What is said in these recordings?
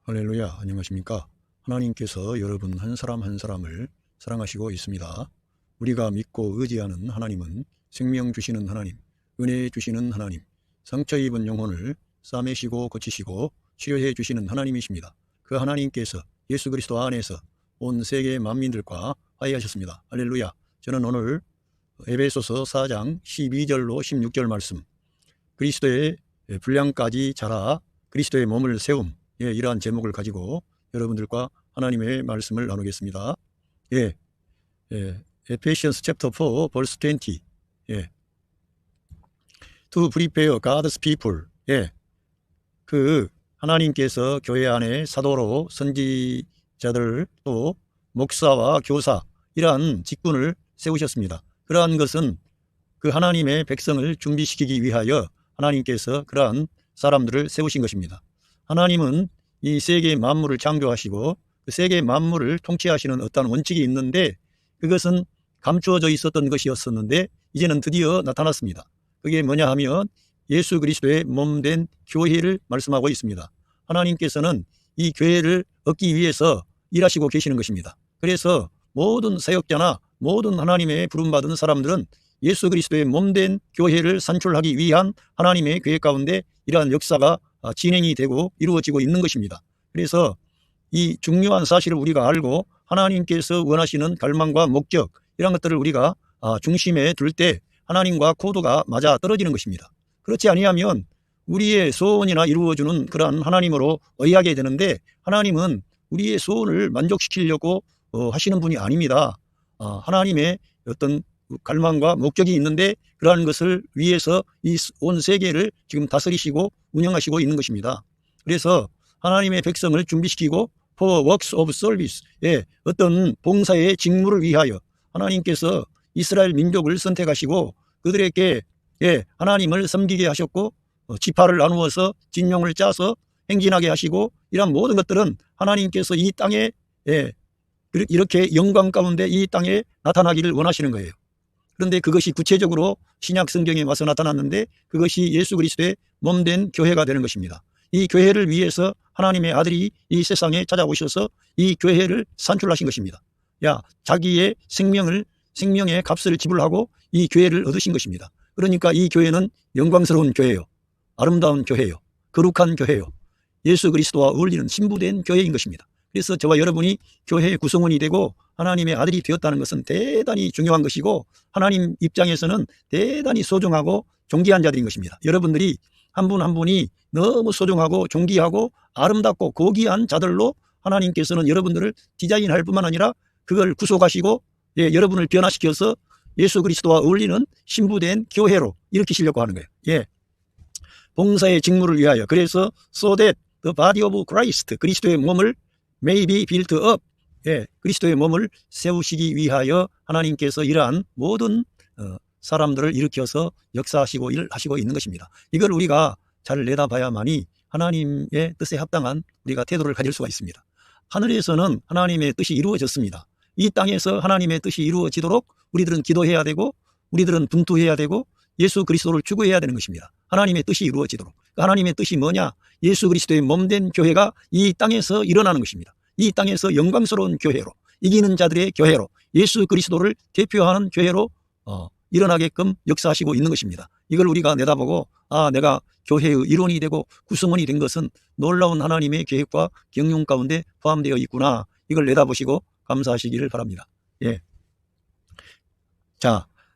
할렐루야, 안녕하십니까? 하나님께서 여러분 한 사람 한 사람을 사랑하시고 있습니다. 우리가 믿고 의지하는 하나님은 생명 주시는 하나님, 은혜 주시는 하나님, 상처 입은 영혼을 싸매시고 고치시고 치료해 주시는 하나님이십니다. 그 하나님께서 예수 그리스도 안에서 온 세계 만민들과 화해하셨습니다. 할렐루야. 저는 오늘 에베소서 4장 12절로 16절 말씀, 그리스도의 분량까지 자라 그리스도의 몸을 세움, 이러한 제목을 가지고 여러분들과 하나님의 말씀을 나누겠습니다. Ephesians chapter 4 verse 20. To prepare God's people. 그 하나님께서 교회 안에 사도로 선지자들 또 목사와 교사 이러한 직분을 세우셨습니다. 그러한 것은 그 하나님의 백성을 준비시키기 위하여 하나님께서 그러한 사람들을 세우신 것입니다. 하나님은 이 세계 만물을 창조하시고 그 세계 만물을 통치하시는 어떤 원칙이 있는데 그것은 감추어져 있었던 것이었었는데 이제는 드디어 나타났습니다. 그게 뭐냐 하면 예수 그리스도의 몸된 교회를 말씀하고 있습니다. 하나님께서는 이 교회를 얻기 위해서 일하시고 계시는 것입니다. 그래서 모든 사역자나 모든 하나님의 부름받은 사람들은 예수 그리스도의 몸된 교회를 산출하기 위한 하나님의 계획 가운데 이러한 역사가 진행이 되고 이루어지고 있는 것입니다. 그래서 이 중요한 사실을 우리가 알고 하나님께서 원하시는 갈망과 목적 이런 것들을 우리가 중심에 둘 때 하나님과 코드가 맞아 떨어지는 것입니다. 그렇지 아니하면 우리의 소원이나 이루어주는 그러한 하나님으로 의하게 되는데 하나님은 우리의 소원을 만족시키려고 하시는 분이 아닙니다. 하나님의 어떤 갈망과 목적이 있는데 그러한 것을 위해서 이 온 세계를 지금 다스리시고 운영하시고 있는 것입니다. 그래서 하나님의 백성을 준비시키고 for works of service, 어떤 봉사의 직무를 위하여 하나님께서 이스라엘 민족을 선택하시고 그들에게 하나님을 섬기게 하셨고 지파를 나누어서 진영을 짜서 행진하게 하시고 이런 모든 것들은 하나님께서 이 땅에 이렇게 영광 가운데 이 땅에 나타나기를 원하시는 거예요. 그런데 그것이 구체적으로 신약 성경에 와서 나타났는데 그것이 예수 그리스도의 몸된 교회가 되는 것입니다. 이 교회를 위해서 하나님의 아들이 이 세상에 찾아오셔서 이 교회를 산출하신 것입니다. 자기의 생명의 값을 지불하고 이 교회를 얻으신 것입니다. 그러니까 이 교회는 영광스러운 교회요, 아름다운 교회요, 거룩한 교회요, 예수 그리스도와 어울리는 신부된 교회인 것입니다. 그래서 저와 여러분이 교회의 구성원이 되고 하나님의 아들이 되었다는 것은 대단히 중요한 것이고 하나님 입장에서는 대단히 소중하고 존귀한 자들인 것입니다. 여러분들이 한 분 한 분이 너무 소중하고 존귀하고 아름답고 고귀한 자들로 하나님께서는 여러분들을 디자인할 뿐만 아니라 그걸 구속하시고 여러분을 변화시켜서 예수 그리스도와 어울리는 신부된 교회로 일으키시려고 하는 거예요. 봉사의 직무를 위하여. 그래서 so that the body of Christ, 그리스도의 몸을 may be built up, 그리스도의 몸을 세우시기 위하여 하나님께서 이러한 모든 사람들을 일으켜서 역사하시고 일하시고 있는 것입니다. 이걸 우리가 잘 내다봐야만이 하나님의 뜻에 합당한 우리가 태도를 가질 수가 있습니다. 하늘에서는 하나님의 뜻이 이루어졌습니다. 이 땅에서 하나님의 뜻이 이루어지도록 우리들은 기도해야 되고 우리들은 분투해야 되고 예수 그리스도를 추구해야 되는 것입니다. 하나님의 뜻이 이루어지도록. 하나님의 뜻이 뭐냐? 예수 그리스도의 몸된 교회가 이 땅에서 일어나는 것입니다. 이 땅에서 영광스러운 교회로, 이기는 자들의 교회로, 예수 그리스도를 대표하는 교회로 일어나게끔 역사하시고 있는 것입니다. 이걸 우리가 내다보고 내가 교회의 일원이 되고 구성원이 된 것은 놀라운 하나님의 계획과 경륜 가운데 포함되어 있구나. 이걸 내다보시고 감사하시기를 바랍니다.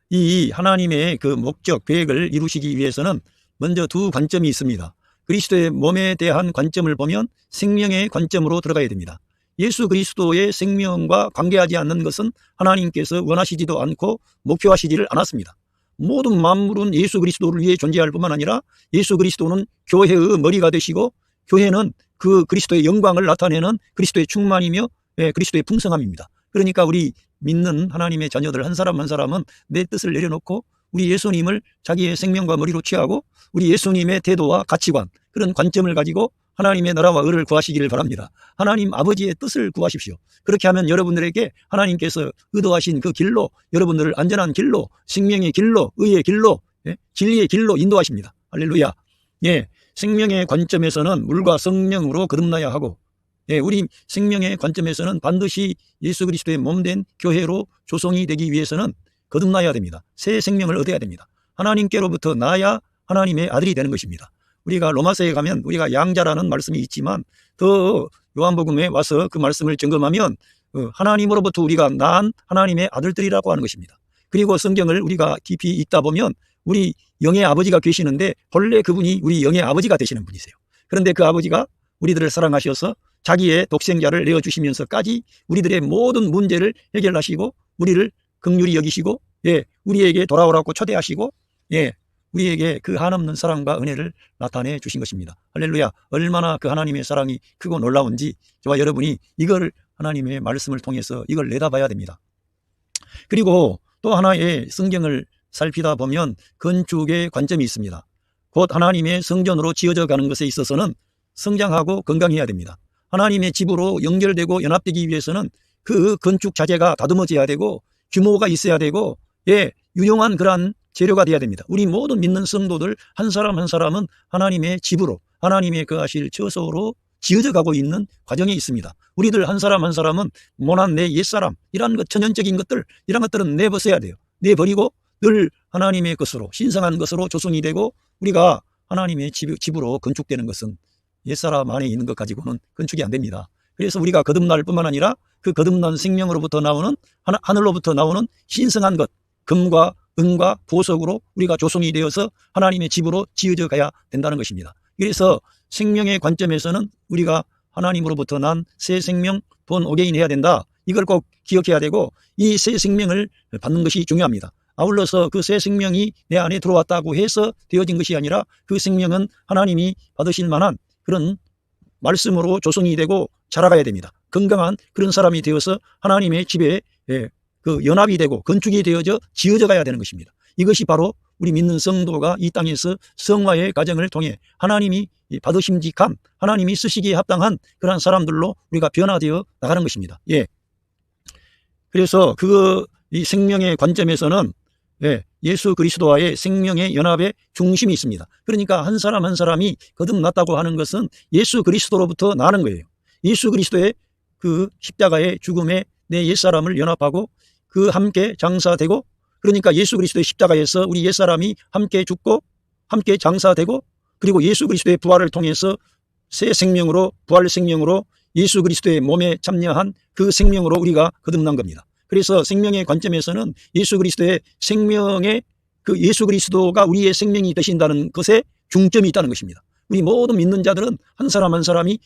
이 하나님의 그 목적, 계획을 이루시기 위해서는 먼저 두 관점이 있습니다. 그리스도의 몸에 대한 관점을 보면 생명의 관점으로 들어가야 됩니다. 예수 그리스도의 생명과 관계하지 않는 것은 하나님께서 원하시지도 않고 목표하시지를 않았습니다. 모든 만물은 예수 그리스도를 위해 존재할 뿐만 아니라 예수 그리스도는 교회의 머리가 되시고 교회는 그 그리스도의 영광을 나타내는 그리스도의 충만이며 그리스도의 풍성함입니다. 그러니까 우리 믿는 하나님의 자녀들 한 사람 한 사람은 내 뜻을 내려놓고 우리 예수님을 자기의 생명과 머리로 취하고 우리 예수님의 태도와 가치관, 그런 관점을 가지고 하나님의 나라와 의를 구하시기를 바랍니다. 하나님 아버지의 뜻을 구하십시오. 그렇게 하면 여러분들에게 하나님께서 의도하신 그 길로, 여러분들을 안전한 길로, 생명의 길로, 의의 길로, 진리의 길로 인도하십니다. 할렐루야. 생명의 관점에서는 물과 성령으로 거듭나야 하고 예, 우리 생명의 관점에서는 반드시 예수 그리스도의 몸된 교회로 조성이 되기 위해서는 거듭나야 됩니다. 새 생명을 얻어야 됩니다. 하나님께로부터 나야 하나님의 아들이 되는 것입니다. 우리가 로마서에 가면 우리가 양자라는 말씀이 있지만 더 요한복음에 와서 그 말씀을 점검하면 하나님으로부터 우리가 난 하나님의 아들들이라고 하는 것입니다. 그리고 성경을 우리가 깊이 읽다 보면 우리 영의 아버지가 계시는데 본래 그분이 우리 영의 아버지가 되시는 분이세요. 그런데 그 아버지가 우리들을 사랑하셔서 자기의 독생자를 내어주시면서까지 우리들의 모든 문제를 해결하시고 우리를 긍휼히 여기시고, 예, 우리에게 돌아오라고 초대하시고, 예, 우리에게 그 한없는 사랑과 은혜를 나타내 주신 것입니다. 할렐루야. 얼마나 그 하나님의 사랑이 크고 놀라운지 저와 여러분이 이걸 하나님의 말씀을 통해서 이걸 내다봐야 됩니다. 그리고 또 하나의 성경을 살피다 보면 건축의 관점이 있습니다. 곧 하나님의 성전으로 지어져 가는 것에 있어서는 성장하고 건강해야 됩니다. 하나님의 집으로 연결되고 연합되기 위해서는 그 건축 자재가 다듬어져야 되고 규모가 있어야 되고, 예, 유용한 그러한 재료가 되어야 됩니다. 우리 모든 믿는 성도들 한 사람 한 사람은 하나님의 집으로, 하나님의 거하실 처소로 지어져 가고 있는 과정에 있습니다. 우리들 한 사람 한 사람은 모난 내 옛사람, 이런 것, 천연적인 것들, 이런 것들은 내버려야 돼요. 내버리고 늘 하나님의 것으로, 신성한 것으로 조성이 되고 우리가 하나님의 집으로 건축되는 것은 옛사람 안에 있는 것 가지고는 건축이 안 됩니다. 그래서 우리가 거듭날 뿐만 아니라 그 거듭난 생명으로부터 나오는, 하늘로부터 나오는 신성한 것, 금과 은과 보석으로 우리가 조성이 되어서 하나님의 집으로 지어져 가야 된다는 것입니다. 그래서 생명의 관점에서는 우리가 하나님으로부터 난 새 생명, 본 어게인 해야 된다. 이걸 꼭 기억해야 되고 이 새 생명을 받는 것이 중요합니다. 아울러서 그 새 생명이 내 안에 들어왔다고 해서 되어진 것이 아니라 그 생명은 하나님이 받으실 만한 그런 말씀으로 조성이 되고 자라가야 됩니다. 건강한 그런 사람이 되어서 하나님의 집에 그 연합이 되고 건축이 되어져 지어져 가야 되는 것입니다. 이것이 바로 우리 믿는 성도가 이 땅에서 성화의 과정을 통해 하나님이 받으심직한, 하나님이 쓰시기에 합당한 그런 사람들로 우리가 변화되어 나가는 것입니다. 예. 그래서 이 생명의 관점에서는 예수 그리스도와의 생명의 연합의 중심이 있습니다. 그러니까 한 사람 한 사람이 거듭났다고 하는 것은 예수 그리스도로부터 나는 거예요. 예수 그리스도의 그 십자가의 죽음에 내 옛사람을 연합하고 그 함께 장사되고, 그러니까 예수 그리스도의 십자가에서 우리 옛사람이 함께 죽고 함께 장사되고, 그리고 예수 그리스도의 부활을 통해서 새 생명으로, 부활 생명으로 예수 그리스도의 몸에 참여한 그 생명으로 우리가 거듭난 겁니다. 그래서 생명의 관점에서는 예수 그리스도의 생명의 그 예수 그리스도가 우리의 생명이 되신다는 것에 중점이 있다는 것입니다. 우리 모든 믿는 자들은 한 사람 한 사람이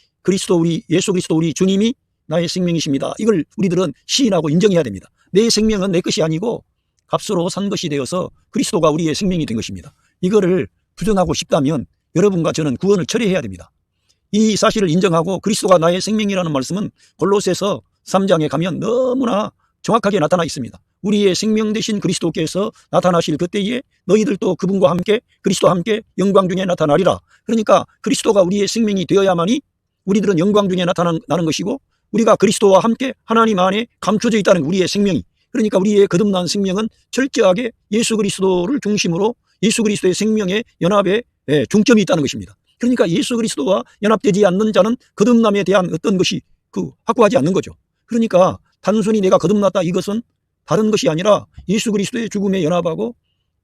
예수 그리스도 우리 주님이 나의 생명이십니다. 이걸 우리들은 시인하고 인정해야 됩니다. 내 생명은 내 것이 아니고 값으로 산 것이 되어서 그리스도가 우리의 생명이 된 것입니다. 이거를 부정하고 싶다면 여러분과 저는 구원을 철회해야 됩니다. 이 사실을 인정하고 그리스도가 나의 생명이라는 말씀은 골로새서 3장에 가면 너무나 정확하게 나타나 있습니다. 우리의 생명 되신 그리스도께서 나타나실 그때에 너희들도 그분과 함께, 그리스도와 함께 영광 중에 나타나리라. 그러니까 그리스도가 우리의 생명이 되어야만이 우리들은 영광 중에 나타나는 것이고, 우리가 그리스도와 함께 하나님 안에 감춰져 있다는 우리의 생명이, 그러니까 우리의 거듭난 생명은 철저하게 예수 그리스도를 중심으로 예수 그리스도의 생명의 연합에 중점이 있다는 것입니다. 그러니까 예수 그리스도와 연합되지 않는 자는 거듭남에 대한 어떤 것이 확고하지 않는 거죠. 그러니까 단순히 내가 거듭났다, 이것은 다른 것이 아니라 예수 그리스도의 죽음에 연합하고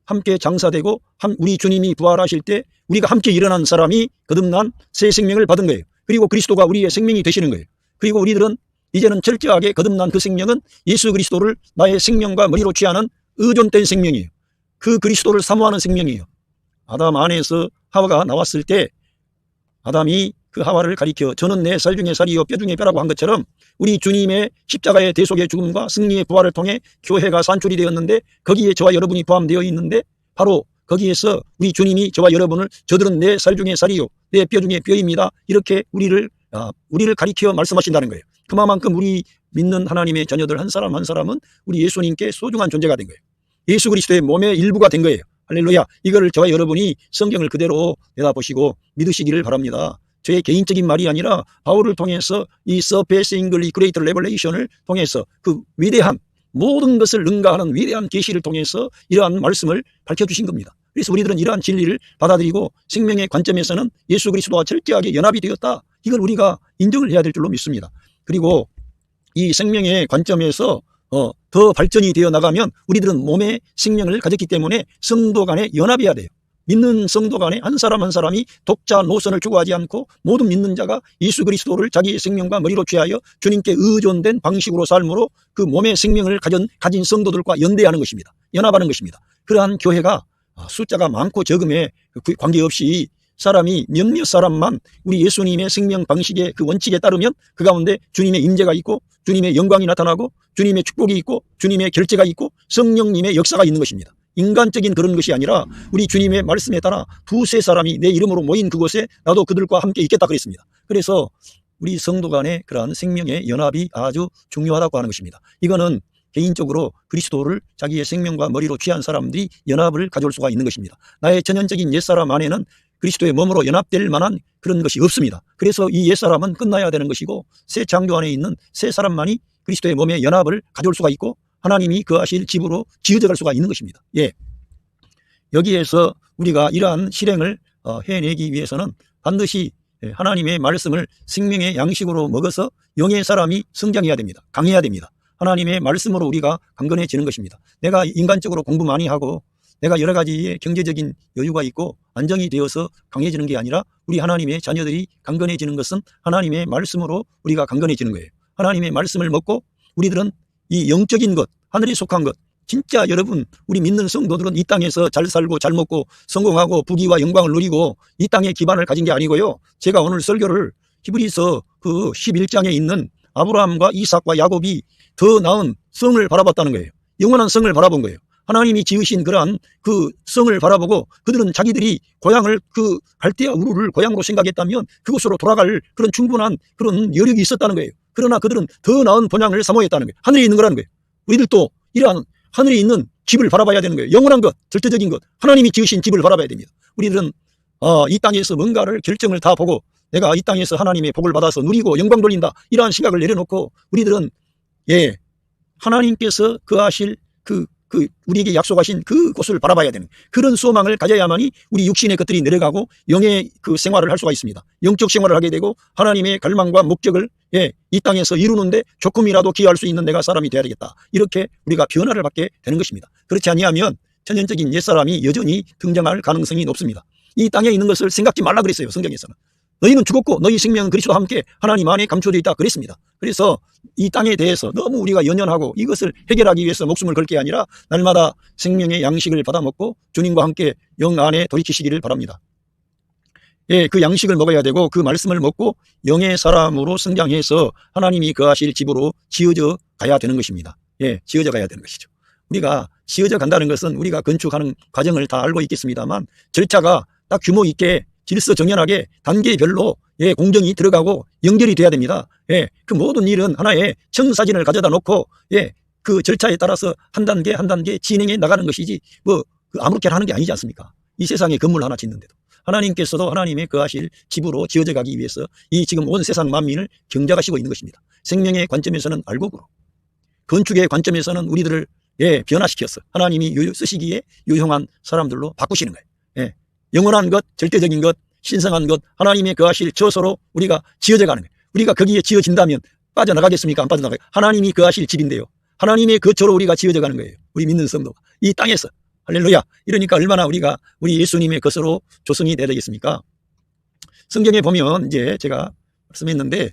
함께 장사되고 우리 주님이 부활하실 때 우리가 함께 일어난 사람이 거듭난 새 생명을 받은 거예요. 그리고 그리스도가 우리의 생명이 되시는 거예요. 그리고 우리들은 이제는 철저하게 거듭난 그 생명은 예수 그리스도를 나의 생명과 머리로 취하는 의존된 생명이에요. 그 그리스도를 사모하는 생명이에요. 아담 안에서 하와가 나왔을 때 아담이 그 하와를 가리켜 저는 내 살 중에 살이요 뼈 중에 뼈라고 한 것처럼 우리 주님의 십자가의 대속의 죽음과 승리의 부활을 통해 교회가 산출이 되었는데, 거기에 저와 여러분이 포함되어 있는데, 바로 거기에서 우리 주님이 저와 여러분을 저들은 내 살 중에 살이요 내 뼈 중에 뼈입니다, 이렇게 우리를 가리켜 말씀하신다는 거예요. 그만큼 우리 믿는 하나님의 자녀들 한 사람 한 사람은 우리 예수님께 소중한 존재가 된 거예요. 예수 그리스도의 몸의 일부가 된 거예요. 할렐루야. 이거를 저와 여러분이 성경을 그대로 내다보시고 믿으시기를 바랍니다. 저의 개인적인 말이 아니라 바울을 통해서 이 surpassingly great revelation을 통해서 그 위대한, 모든 것을 능가하는 위대한 계시를 통해서 이러한 말씀을 밝혀주신 겁니다. 그래서 우리들은 이러한 진리를 받아들이고 생명의 관점에서는 예수 그리스도와 철저하게 연합이 되었다, 이걸 우리가 인정을 해야 될 줄로 믿습니다. 그리고 이 생명의 관점에서 더 발전이 되어 나가면 우리들은 몸의 생명을 가졌기 때문에 성도 간에 연합해야 돼요. 믿는 성도 간에 한 사람 한 사람이 독자 노선을 추구하지 않고 모든 믿는 자가 예수 그리스도를 자기의 생명과 머리로 취하여 주님께 의존된 방식으로 삶으로 그 몸의 생명을 가진 성도들과 연대하는 것입니다. 연합하는 것입니다. 그러한 교회가 숫자가 많고 적음에 관계없이 사람이 몇몇 사람만 우리 예수님의 생명 방식의 그 원칙에 따르면 그 가운데 주님의 임재가 있고 주님의 영광이 나타나고 주님의 축복이 있고 주님의 결제가 있고 성령님의 역사가 있는 것입니다. 인간적인 그런 것이 아니라 우리 주님의 말씀에 따라 두세 사람이 내 이름으로 모인 그곳에 나도 그들과 함께 있겠다 그랬습니다. 그래서 우리 성도 간의 그러한 생명의 연합이 아주 중요하다고 하는 것입니다. 이거는 개인적으로 그리스도를 자기의 생명과 머리로 취한 사람들이 연합을 가져올 수가 있는 것입니다. 나의 전형적인 옛사람 안에는 그리스도의 몸으로 연합될 만한 그런 것이 없습니다. 그래서 이 옛사람은 끝나야 되는 것이고 새 창조 안에 있는 새 사람만이 그리스도의 몸의 연합을 가져올 수가 있고 하나님이 거하실 집으로 지어져 갈 수가 있는 것입니다. 예. 여기에서 우리가 이러한 실행을 해내기 위해서는 반드시 하나님의 말씀을 생명의 양식으로 먹어서 영의 사람이 성장해야 됩니다. 강해야 됩니다. 하나님의 말씀으로 우리가 강건해지는 것입니다. 내가 인간적으로 공부 많이 하고 내가 여러 가지의 경제적인 여유가 있고 안정이 되어서 강해지는 게 아니라 우리 하나님의 자녀들이 강건해지는 것은 하나님의 말씀으로 우리가 강건해지는 거예요. 하나님의 말씀을 먹고 우리들은 이 영적인 것, 하늘에 속한 것, 진짜 여러분 우리 믿는 성도들은 이 땅에서 잘 살고 잘 먹고 성공하고 부귀와 영광을 누리고 이 땅에 기반을 가진 게 아니고요. 제가 오늘 설교를 히브리서 그 11장에 있는 아브라함과 이삭과 야곱이 더 나은 성을 바라봤다는 거예요. 영원한 성을 바라본 거예요. 하나님이 지으신 그러한 그 성을 바라보고 그들은 자기들이 고향을 그 갈대아 우르를 고향으로 생각했다면 그곳으로 돌아갈 그런 충분한 그런 여력이 있었다는 거예요. 그러나 그들은 더 나은 본향을 사모했다는 거예요. 하늘에 있는 거라는 거예요. 우리들도 이러한 하늘에 있는 집을 바라봐야 되는 거예요. 영원한 것, 절대적인 것, 하나님이 지으신 집을 바라봐야 됩니다. 우리들은 이 땅에서 뭔가를 결정을 다 보고 내가 이 땅에서 하나님의 복을 받아서 누리고 영광 돌린다 이러한 시각을 내려놓고 우리들은 하나님께서 거하실 우리에게 약속하신 그곳을 바라봐야 되는 그런 소망을 가져야만이 우리 육신의 것들이 내려가고 영의 그 생활을 할 수가 있습니다. 영적 생활을 하게 되고 하나님의 갈망과 목적을 이 땅에서 이루는데 조금이라도 기여할 수 있는 내가 사람이 되어야 되겠다. 이렇게 우리가 변화를 받게 되는 것입니다. 그렇지 아니하면 천연적인 옛사람이 여전히 등장할 가능성이 높습니다. 이 땅에 있는 것을 생각지 말라 그랬어요. 성경에서는. 너희는 죽었고 너희 생명은 그리스도와 함께 하나님 안에 감춰져 있다 그랬습니다. 그래서 이 땅에 대해서 너무 우리가 연연하고 이것을 해결하기 위해서 목숨을 걸 게 아니라 날마다 생명의 양식을 받아먹고 주님과 함께 영 안에 돌이키시기를 바랍니다. 그 양식을 먹어야 되고 그 말씀을 먹고 영의 사람으로 성장해서 하나님이 거하실 집으로 지어져 가야 되는 것입니다. 지어져 가야 되는 것이죠. 우리가 지어져 간다는 것은 우리가 건축하는 과정을 다 알고 있겠습니다만 절차가 딱 규모 있게 질서정연하게 단계별로 공정이 들어가고 연결이 돼야 됩니다. 그 모든 일은 하나의 청사진을 가져다 놓고 그 절차에 따라서 한 단계 한 단계 진행해 나가는 것이지 아무렇게나 하는 게 아니지 않습니까? 이 세상에 건물 하나 짓는데도 하나님께서도 하나님의 거하실 집으로 지어져 가기 위해서 이 지금 온 세상 만민을 경작하시고 있는 것입니다. 생명의 관점에서는 알곡으로, 건축의 관점에서는 우리들을 변화시켜서 하나님이 쓰시기에 유용한 사람들로 바꾸시는 거예요. 영원한 것, 절대적인 것, 신성한 것, 하나님의 거하실 저소로 우리가 지어져 가는 거예요. 우리가 거기에 지어진다면 빠져나가겠습니까? 안 빠져나가요. 하나님이 거하실 집인데요. 하나님의 거처로 우리가 지어져 가는 거예요. 우리 믿는 성도. 이 땅에서. 할렐루야. 이러니까 얼마나 우리가 우리 예수님의 것으로 조성이 돼야 되겠습니까? 성경에 보면 이제 제가 말씀했는데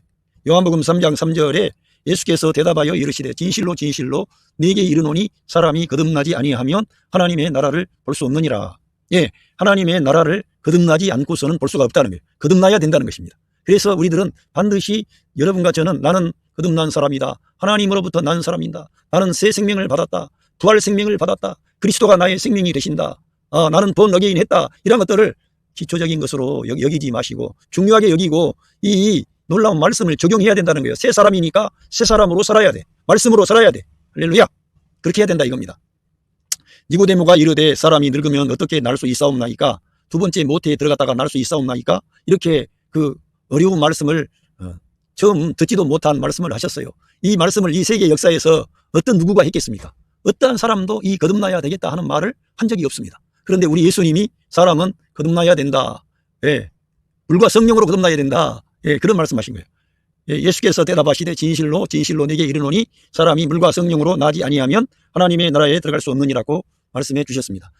요한복음 3장 3절에 예수께서 대답하여 이르시되 진실로 진실로 네게 이르노니 사람이 거듭나지 아니하면 하나님의 나라를 볼 수 없느니라. 하나님의 나라를 거듭나지 않고서는 볼 수가 없다는 거예요. 거듭나야 된다는 것입니다. 그래서 우리들은 반드시 여러분과 저는 나는 거듭난 사람이다. 하나님으로부터 난 사람이다. 나는 새 생명을 받았다. 부활 생명을 받았다. 그리스도가 나의 생명이 되신다. 나는 본 어게인 했다. 이런 것들을 기초적인 것으로 여기지 마시고 중요하게 여기고 이 놀라운 말씀을 적용해야 된다는 거예요. 새 사람이니까 새 사람으로 살아야 돼. 말씀으로 살아야 돼. 할렐루야. 그렇게 해야 된다 이겁니다. 니고데모가 이르되 사람이 늙으면 어떻게 날 수 있사옵나이까? 두 번째 모태에 들어갔다가 날 수 있사옵나이까? 이렇게 그 어려운 말씀을 처음 듣지도 못한 말씀을 하셨어요. 이 말씀을 이 세계 역사에서 어떤 누구가 했겠습니까? 어떠한 사람도 이 거듭나야 되겠다 하는 말을 한 적이 없습니다. 그런데 우리 예수님이 사람은 거듭나야 된다. 불과 성령으로 거듭나야 된다. 예, 그런 말씀하신 거예요. 예, 예수께서 대답하시되 진실로 진실로 내게 이르노니 사람이 물과 성령으로 나지 아니하면 하나님의 나라에 들어갈 수 없느니라고 말씀해 주셨습니다.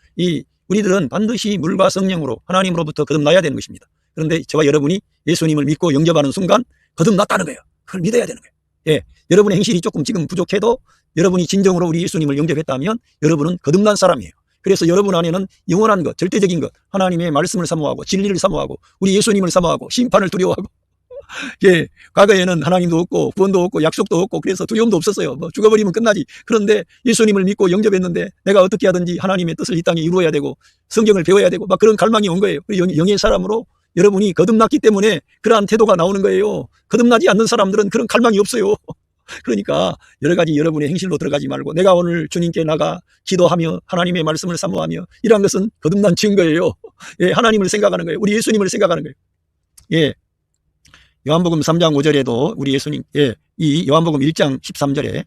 우리들은 반드시 물과 성령으로 하나님으로부터 거듭나야 되는 것입니다. 그런데 저와 여러분이 예수님을 믿고 영접하는 순간 거듭났다는 거예요. 그걸 믿어야 되는 거예요. 예, 여러분의 행실이 조금 지금 부족해도 여러분이 진정으로 우리 예수님을 영접했다면 여러분은 거듭난 사람이에요. 그래서 여러분 안에는 영원한 것, 절대적인 것, 하나님의 말씀을 사모하고 진리를 사모하고 우리 예수님을 사모하고 심판을 두려워하고 예, 과거에는 하나님도 없고 구원도 없고 약속도 없고 그래서 두려움도 없었어요. 뭐 죽어버리면 끝나지. 그런데 예수님을 믿고 영접했는데 내가 어떻게 하든지 하나님의 뜻을 이 땅에 이루어야 되고 성경을 배워야 되고 막 그런 갈망이 온 거예요. 영의 사람으로 여러분이 거듭났기 때문에 그러한 태도가 나오는 거예요. 거듭나지 않는 사람들은 그런 갈망이 없어요. 그러니까 여러 가지 여러분의 행실로 들어가지 말고 내가 오늘 주님께 나가 기도하며 하나님의 말씀을 사모하며 이러한 것은 거듭난 증거예요. 예, 하나님을 생각하는 거예요. 우리 예수님을 생각하는 거예요. 예. 요한복음 3장 5절에도 우리 예수님, 예, 이 요한복음 1장 13절에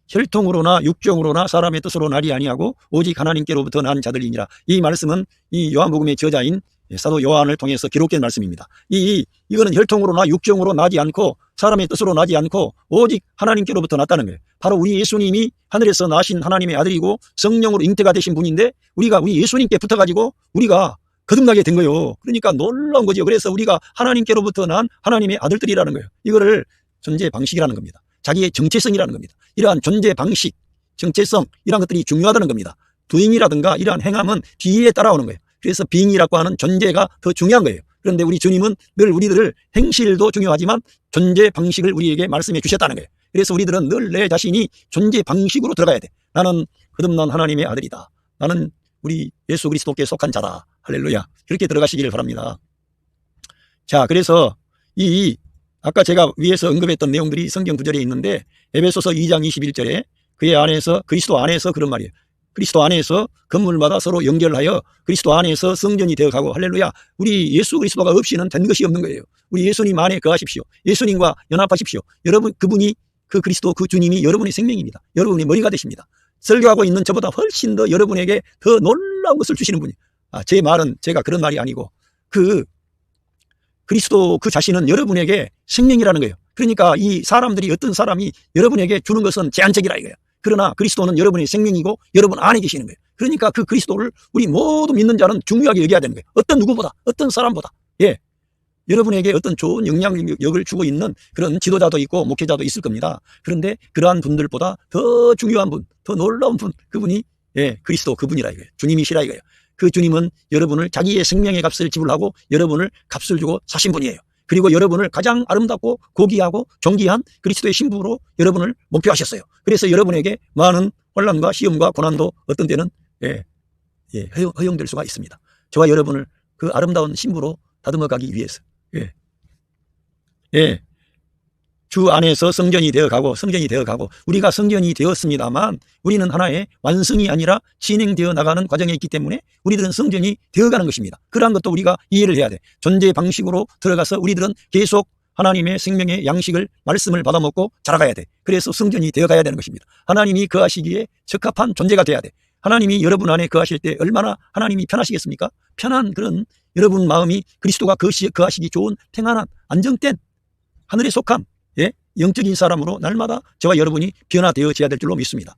혈통으로나 육정으로나 사람의 뜻으로 나리 아니하고 오직 하나님께로부터 난 자들이니라. 이 말씀은 이 요한복음의 저자인 사도 요한을 통해서 기록된 말씀입니다. 이거는 혈통으로나 육정으로 나지 않고 사람의 뜻으로 나지 않고 오직 하나님께로부터 났다는 거예요. 바로 우리 예수님이 하늘에서 나신 하나님의 아들이고 성령으로 잉태가 되신 분인데 우리가 우리 예수님께 붙어가지고 우리가 거듭나게 된 거예요. 그러니까 놀라운 거죠. 그래서 우리가 하나님께로부터 난 하나님의 아들들이라는 거예요. 이거를 존재 방식이라는 겁니다. 자기의 정체성이라는 겁니다. 이러한 존재 방식, 정체성 이러한 것들이 중요하다는 겁니다. doing이라든가 이러한 행함은 뒤에 따라오는 거예요. 그래서 being이라고 하는 존재가 더 중요한 거예요. 그런데 우리 주님은 늘 우리들을 행실도 중요하지만 존재 방식을 우리에게 말씀해 주셨다는 거예요. 그래서 우리들은 늘 내 자신이 존재 방식으로 들어가야 돼. 나는 거듭난 하나님의 아들이다. 나는 우리 예수 그리스도께 속한 자다. 할렐루야. 그렇게 들어가시기를 바랍니다. 자, 그래서 아까 제가 위에서 언급했던 내용들이 성경 구절에 있는데 에베소서 2장 21절에 그의 안에서 그리스도 안에서 그런 말이에요. 그리스도 안에서 건물마다 서로 연결하여 그리스도 안에서 성전이 되어가고 할렐루야. 우리 예수 그리스도가 없이는 된 것이 없는 거예요. 우리 예수님 안에 거하십시오. 예수님과 연합하십시오. 여러분 그분이 그 그리스도 그 주님이 여러분의 생명입니다. 여러분의 머리가 되십니다. 설교하고 있는 저보다 훨씬 더 여러분에게 더 놀라운 것을 주시는 분이에요. 제 말은 제가 그런 말이 아니고 그리스도 그 자신은 여러분에게 생명이라는 거예요. 그러니까 이 사람들이 어떤 사람이 여러분에게 주는 것은 제한적이라 이거예요. 그러나 그리스도는 여러분의 생명이고 여러분 안에 계시는 거예요. 그러니까 그 그리스도를 우리 모두 믿는 자는 중요하게 여겨야 되는 거예요. 어떤 누구보다 어떤 사람보다. 예, 여러분에게 어떤 좋은 영향력을 주고 있는 그런 지도자도 있고 목회자도 있을 겁니다. 그런데 그러한 분들보다 더 중요한 분, 더 놀라운 분, 그분이 그리스도 그분이라 이거예요. 주님이시라 이거예요. 그 주님은 여러분을 자기의 생명의 값을 지불하고 여러분을 값을 주고 사신 분이에요. 그리고 여러분을 가장 아름답고 고귀하고 존귀한 그리스도의 신부로 여러분을 목표하셨어요. 그래서 여러분에게 많은 환난과 시험과 고난도 어떤 때는 허용될 수가 있습니다. 저와 여러분을 그 아름다운 신부로 다듬어 가기 위해서. 주 안에서 성전이 되어가고 우리가 성전이 되었습니다만 우리는 하나의 완성이 아니라 진행되어 나가는 과정에 있기 때문에 우리들은 성전이 되어가는 것입니다. 그러한 것도 우리가 이해를 해야 돼. 존재 방식으로 들어가서 우리들은 계속 하나님의 생명의 양식을 말씀을 받아먹고 자라가야 돼. 그래서 성전이 되어가야 되는 것입니다. 하나님이 거하시기에 적합한 존재가 돼야 돼. 하나님이 여러분 안에 거하실 때 얼마나 하나님이 편하시겠습니까? 편한 그런 여러분 마음이 그리스도가 거하시기 좋은 평안한 안정된 하늘에 속한 영적인 사람으로 날마다 저와 여러분이 변화되어져야 될 줄로 믿습니다.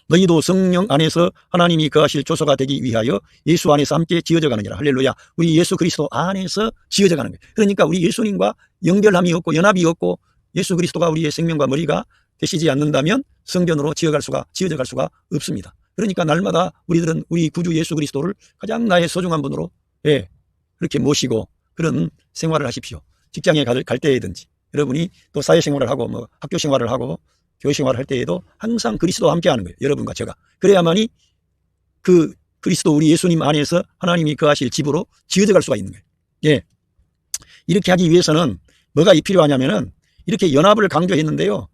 너희도 성령 안에서 하나님이 거하실 조소가 되기 위하여 예수 안에서 함께 지어져 가느니라. 할렐루야. 우리 예수 그리스도 안에서 지어져 가는 거예요. 그러니까 우리 예수님과 연결함이 없고 연합이 없고 예수 그리스도가 우리의 생명과 머리가 되시지 않는다면 성전으로 지어져 갈 수가 없습니다. 그러니까 날마다 우리들은 우리 구주 예수 그리스도를 가장 나의 소중한 분으로 그렇게 모시고 그런 생활을 하십시오. 직장에 갈 때에든지 여러분이 또 사회생활을 하고 학교 생활을 하고 교회 생활을 할 때에도 항상 그리스도와 함께 하는 거예요. 여러분과 제가. 그래야만이 그 그리스도 우리 예수님 안에서 하나님이 거하실 집으로 지어져 갈 수가 있는 거예요. 이렇게 하기 위해서는 뭐가 필요하냐면은 이렇게 연합을 강조했는데요.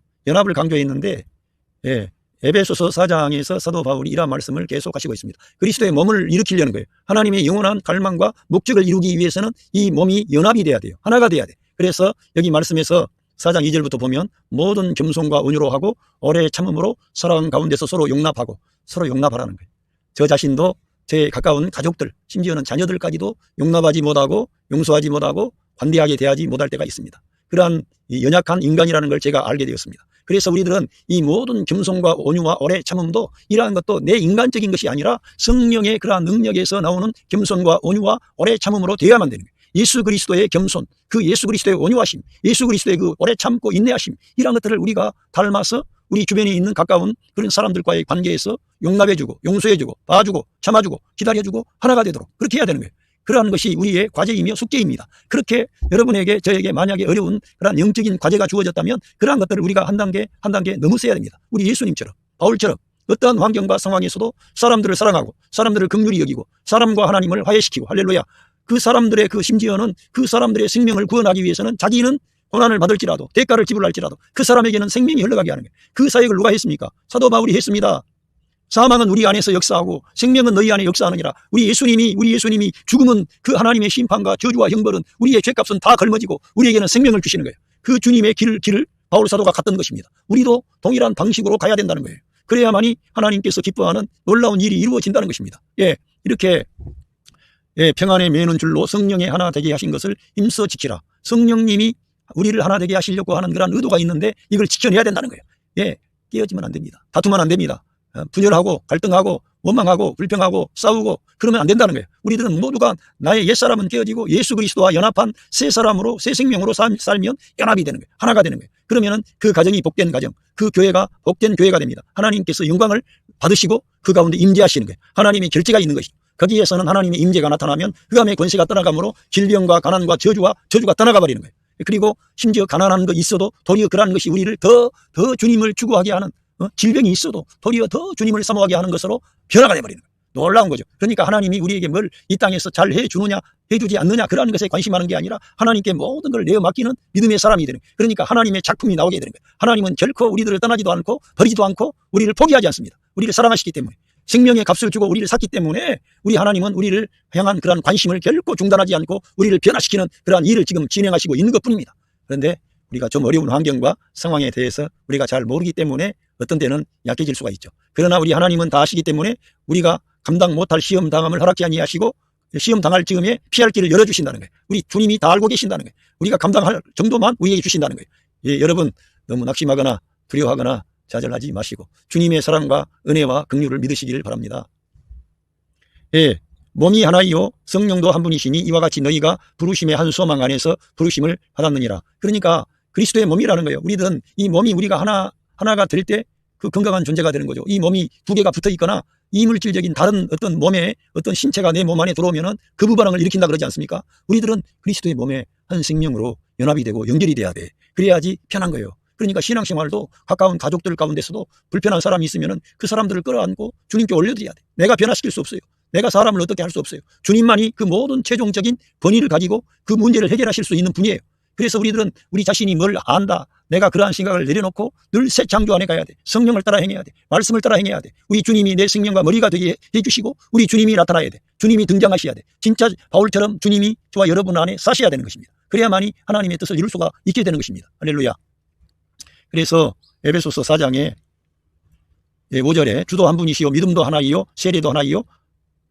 에베소서 4장에서 사도 바울이 이러한 말씀을 계속 하시고 있습니다. 그리스도의 몸을 일으키려는 거예요. 하나님의 영원한 갈망과 목적을 이루기 위해서는 이 몸이 연합이 돼야 돼요. 하나가 돼야 돼. 그래서 여기 말씀에서 4장 2절부터 보면 모든 겸손과 온유로 하고 오래 참음으로 사랑 가운데서 서로 용납하라는 거예요. 저 자신도 제 가까운 가족들 심지어는 자녀들까지도 용납하지 못하고 용서하지 못하고 관대하게 대하지 못할 때가 있습니다. 그러한 연약한 인간이라는 걸 제가 알게 되었습니다. 그래서 우리들은 이 모든 겸손과 온유와 오래 참음도 이러한 것도 내 인간적인 것이 아니라 성령의 그러한 능력에서 나오는 겸손과 온유와 오래 참음으로 되어야만 되는 거예요. 예수 그리스도의 겸손, 그 예수 그리스도의 온유하심, 예수 그리스도의 그 오래 참고 인내하심, 이러한 것들을 우리가 닮아서 우리 주변에 있는 가까운 그런 사람들과의 관계에서 용납해주고 용서해주고 봐주고 참아주고 기다려주고 하나가 되도록 그렇게 해야 되는 거예요. 그러한 것이 우리의 과제이며 숙제입니다. 그렇게 여러분에게 저에게 만약에 어려운 그런 영적인 과제가 주어졌다면 그러한 것들을 우리가 한 단계 한 단계 넘어서야 됩니다. 우리 예수님처럼 바울처럼 어떠한 환경과 상황에서도 사람들을 사랑하고 사람들을 긍휼히 여기고 사람과 하나님을 화해시키고 할렐루야. 그 사람들의 그 심지어는 그 사람들의 생명을 구원하기 위해서는 자기는 고난을 받을지라도 대가를 지불할지라도 그 사람에게는 생명이 흘러가게 하는 거예요. 그 사역을 누가 했습니까? 사도 바울이 했습니다. 사망은 우리 안에서 역사하고 생명은 너희 안에 역사하느니라. 우리 예수님이 죽음은 그 하나님의 심판과 저주와 형벌은 우리의 죄값은 다 걸머지고 우리에게는 생명을 주시는 거예요. 그 주님의 길을 바울 사도가 갔던 것입니다. 우리도 동일한 방식으로 가야 된다는 거예요. 그래야만이 하나님께서 기뻐하는 놀라운 일이 이루어진다는 것입니다. 이렇게 평안에 매는 줄로 성령의 하나 되게 하신 것을 힘써 지키라. 성령님이 우리를 하나 되게 하시려고 하는 그런 의도가 있는데 이걸 지켜내야 된다는 거예요. 깨어지면 안 됩니다. 다투면 안 됩니다. 분열하고 갈등하고 원망하고 불평하고 싸우고 그러면 안 된다는 거예요. 우리들은 모두가 나의 옛사람은 깨어지고 예수 그리스도와 연합한 새 사람으로 새 생명으로 살면 연합이 되는 거예요. 하나가 되는 거예요. 그러면은 그 가정이 복된 가정, 그 교회가 복된 교회가 됩니다. 하나님께서 영광을 받으시고 그 가운데 임재하시는 거예요. 하나님의 결제가 있는 것이죠. 거기에서는 하나님의 임재가 나타나면 흑암의 권세가 떠나가므로 질병과 가난과 저주가 떠나가 버리는 거예요. 그리고 심지어 가난한 거 있어도 도리어 그러한 것이 우리를 더 주님을 추구하게 하는 질병이 있어도 도리어 더 주님을 사모하게 하는 것으로 변화가 되어버리는 거예요. 놀라운 거죠. 그러니까 하나님이 우리에게 뭘 이 땅에서 잘 해주느냐 해주지 않느냐 그러한 것에 관심하는 게 아니라 하나님께 모든 걸 내어 맡기는 믿음의 사람이 되는 거예요. 그러니까 하나님의 작품이 나오게 되는 거예요. 하나님은 결코 우리들을 떠나지도 않고 버리지도 않고 우리를 포기하지 않습니다. 우리를 사랑하시기 때문에 생명의 값을 주고 우리를 샀기 때문에 우리 하나님은 우리를 향한 그러한 관심을 결코 중단하지 않고 우리를 변화시키는 그러한 일을 지금 진행하시고 있는 것뿐입니다. 그런데 우리가 좀 어려운 환경과 상황에 대해서 우리가 잘 모르기 때문에 어떤 때는 약해질 수가 있죠. 그러나 우리 하나님은 다 아시기 때문에 우리가 감당 못할 시험 당함을 허락지 아니하시고 시험 당할 즈음에 피할 길을 열어주신다는 거예요. 우리 주님이 다 알고 계신다는 거예요. 우리가 감당할 정도만 우리에게 주신다는 거예요. 여러분 너무 낙심하거나 두려워하거나 좌절하지 마시고 주님의 사랑과 은혜와 긍휼을 믿으시기를 바랍니다. 몸이 하나이요 성령도 한 분이시니 이와 같이 너희가 부르심의 한 소망 안에서 부르심을 받았느니라. 그러니까 그리스도의 몸이라는 거예요. 우리들은 이 몸이 우리가 하나가 될 때 그 건강한 존재가 되는 거죠. 이 몸이 두 개가 붙어 있거나 이물질적인 다른 어떤 몸에 어떤 신체가 내 몸 안에 들어오면은 거부 반응을 일으킨다 그러지 않습니까? 우리들은 그리스도의 몸에 한 생명으로 연합이 되고 연결이 돼야 돼. 그래야지 편한 거예요. 그러니까 신앙생활도 가까운 가족들 가운데서도 불편한 사람이 있으면은 그 사람들을 끌어안고 주님께 올려드려야 돼. 내가 변화시킬 수 없어요. 내가 사람을 어떻게 할 수 없어요. 주님만이 그 모든 최종적인 권위를 가지고 그 문제를 해결하실 수 있는 분이에요. 그래서 우리들은 우리 자신이 뭘 안다. 내가 그러한 생각을 내려놓고 늘 새 창조 안에 가야 돼. 성령을 따라 행해야 돼. 말씀을 따라 행해야 돼. 우리 주님이 내 생명과 머리가 되게 해주시고 우리 주님이 나타나야 돼. 주님이 등장하셔야 돼. 진짜 바울처럼 주님이 저와 여러분 안에 사셔야 되는 것입니다. 그래야만이 하나님의 뜻을 이룰 수가 있게 되는 것입니다. 할렐루야. 그래서 에베소서 4장에 5절에 주도 한 분이시요 믿음도 하나이요 세례도 하나이요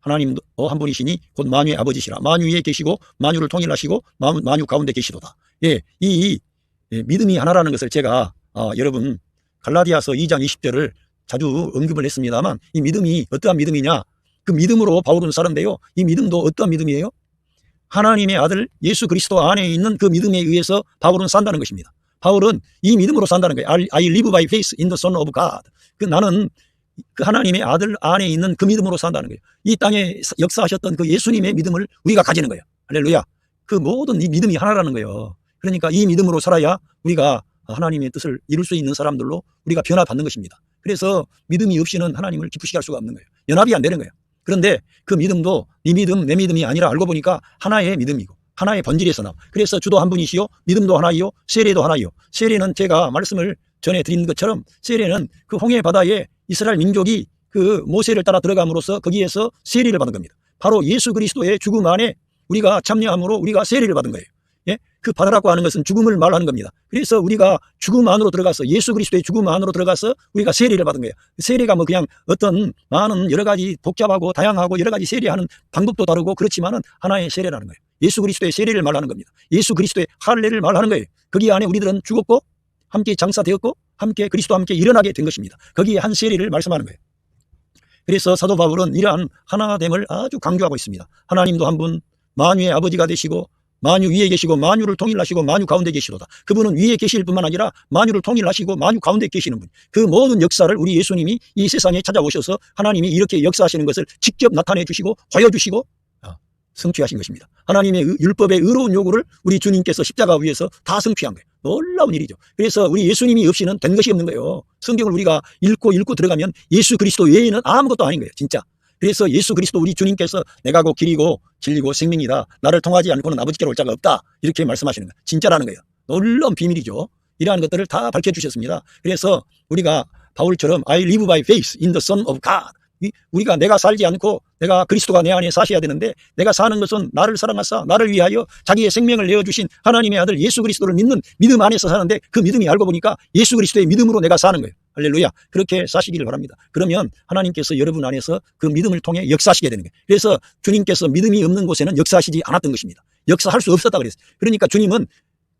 하나님도 한 분이시니 곧 만유의 아버지시라. 만유에 계시고 만유를 통일하시고 만유 가운데 계시도다. 이 믿음이 하나라는 것을 제가 여러분 갈라디아서 2장 20절을 자주 언급을 했습니다만 이 믿음이 어떠한 믿음이냐. 그 믿음으로 바울은 사는데요. 이 믿음도 어떠한 믿음이에요? 하나님의 아들 예수 그리스도 안에 있는 그 믿음에 의해서 바울은 산다는 것입니다. 바울은 이 믿음으로 산다는 거예요. I live by faith in the Son of God. 나는 그 하나님의 아들 안에 있는 그 믿음으로 산다는 거예요. 이 땅에 역사하셨던 그 예수님의 믿음을 우리가 가지는 거예요. 할렐루야. 그 모든 이 믿음이 하나라는 거예요. 그러니까 이 믿음으로 살아야 우리가 하나님의 뜻을 이룰 수 있는 사람들로 우리가 변화받는 것입니다. 그래서 믿음이 없이는 하나님을 기쁘시게 할 수가 없는 거예요. 연합이 안 되는 거예요. 그런데 그 믿음도 네 믿음 내 믿음이 아니라 알고 보니까 하나의 믿음이고 하나의 본질에서 나와. 그래서 주도 한 분이시요 믿음도 하나이요 세례도 하나이요. 세례는 제가 말씀을 전해 드린 것처럼 세례는 그 홍해 바다에 이스라엘 민족이 그 모세를 따라 들어감으로써 거기에서 세례를 받은 겁니다. 바로 예수 그리스도의 죽음 안에 우리가 참여함으로 우리가 세례를 받은 거예요. 그 바다라고 하는 것은 죽음을 말하는 겁니다. 그래서 우리가 죽음 안으로 들어가서 예수 그리스도의 죽음 안으로 들어가서 우리가 세례를 받은 거예요. 세례가 뭐 그냥 어떤 많은 여러 가지 복잡하고 다양하고 여러 가지 세례하는 방법도 다르고 그렇지만은 하나의 세례라는 거예요. 예수 그리스도의 세례를 말하는 겁니다. 예수 그리스도의 할례를 말하는 거예요. 거기 안에 우리들은 죽었고 함께 장사되었고 함께 그리스도와 함께 일어나게 된 것입니다. 거기에 한 세례를 말씀하는 거예요. 그래서 사도 바울은 이러한 하나됨을 아주 강조하고 있습니다. 하나님도 한 분 만유의 아버지가 되시고 만유 위에 계시고 만유를 통일하시고 만유 가운데 계시도다. 그분은 위에 계실 뿐만 아니라 만유를 통일하시고 만유 가운데 계시는 분. 그 모든 역사를 우리 예수님이 이 세상에 찾아오셔서 하나님이 이렇게 역사하시는 것을 직접 나타내 주시고 보여주시고 성취하신 것입니다. 하나님의 율법의 의로운 요구를 우리 주님께서 십자가 위에서 다 성취한 거예요. 놀라운 일이죠. 그래서 우리 예수님이 없이는 된 것이 없는 거예요. 성경을 우리가 읽고 들어가면 예수 그리스도 외에는 아무것도 아닌 거예요. 진짜. 그래서 예수 그리스도 우리 주님께서 내가 곧 길이고 진리고 생명이다. 나를 통하지 않고는 아버지께로 올 자가 없다. 이렇게 말씀하시는 거예요. 진짜라는 거예요. 놀라운 비밀이죠. 이러한 것들을 다 밝혀주셨습니다. 그래서 우리가 바울처럼 I live by faith in the Son of God. 우리가 내가 살지 않고 내가 그리스도가 내 안에 사셔야 되는데 내가 사는 것은 나를 사랑하사 나를 위하여 자기의 생명을 내어주신 하나님의 아들 예수 그리스도를 믿는 믿음 안에서 사는데 그 믿음이 알고 보니까 예수 그리스도의 믿음으로 내가 사는 거예요. 할렐루야. 그렇게 사시기를 바랍니다. 그러면 하나님께서 여러분 안에서 그 믿음을 통해 역사하시게 되는 거예요. 그래서 주님께서 믿음이 없는 곳에는 역사하시지 않았던 것입니다. 역사할 수 없었다 그랬어요. 그러니까 주님은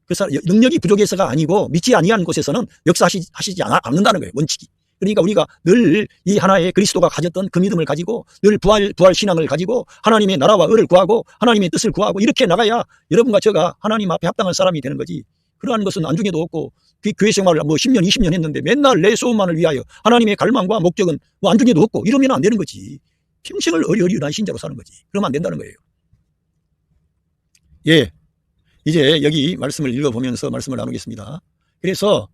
그 능력이 부족해서가 아니고 믿지 아니한 곳에서는 역사하시지 않는다는 거예요. 원칙이. 그러니까 우리가 늘 이 하나의 그리스도가 가졌던 그 믿음을 가지고 늘 부활 신앙을 가지고 하나님의 나라와 의를 구하고 하나님의 뜻을 구하고 이렇게 나가야 여러분과 제가 하나님 앞에 합당한 사람이 되는 거지. 그러한 것은 안중에도 없고 교회 생활을 10년 20년 했는데 맨날 내 소원만을 위하여 하나님의 갈망과 목적은 안중에도 없고 이러면 안 되는 거지. 평생을 어리어리한 신자로 사는 거지. 그러면 안 된다는 거예요. 예, 이제 여기 말씀을 읽어보면서 말씀을 나누겠습니다. 그래서